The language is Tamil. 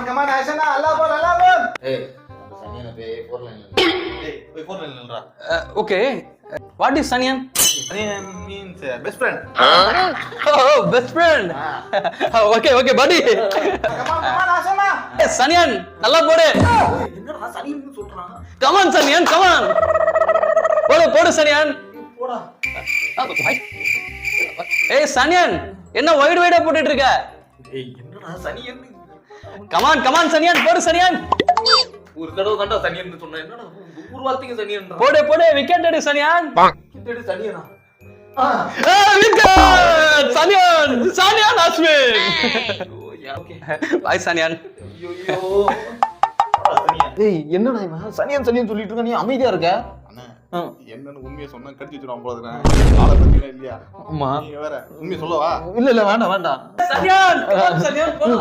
Come on, Aisha, Allah bol. ஏய் சனியனை போய் 4 லைன்ல Hey, போய் 4 லைன்ல நில்றா. ஓகே வாட் இஸ் சனியன்? Saniyan means best friend. ஓ பெஸ்ட் ஃப்ரெண்ட். ஓகே ஓகே படி. Come on, Aisha. சனியன் நல்லா போடு. என்னடா சனியன்னு சொல்றான்? கம் ஆன் சனியன் கம் ஆன். போடு சனியன். போடா. ஏய் சனியன் என்ன வைட் வைடா போட்டுட்டு இருக்க? ஏய் என்னடா சனியன்னு? கம் ஆன் சனியன் போடு சனியன். ஒரு தடவை தான்டா சனியன்னு சொன்னேன். என்னடா ஒரு வார்த்தைக்கு சனியன்றா? போடு விக்கெட் எடு சனியன். கிட்டடி சனியனா? விக்கெட் சனியன் அஸ்வின். ஓகே. பை சனியன். ஐயோ. ஏய் என்னடா இவன் சனியன் சொல்லிட்டு இருக்க, நீ அமைதியா இருக்க? அண்ணா என்னன்னு உண்மையை சொன்னா கடிச்சு வச்சிருவான் போல இருக்கேன். ஆளை பத்தினா இல்லையா? ஆமா. நீங்க வேற உண்மையை சொல்லவா? இல்ல வேண்டாம் சனியன் போடு.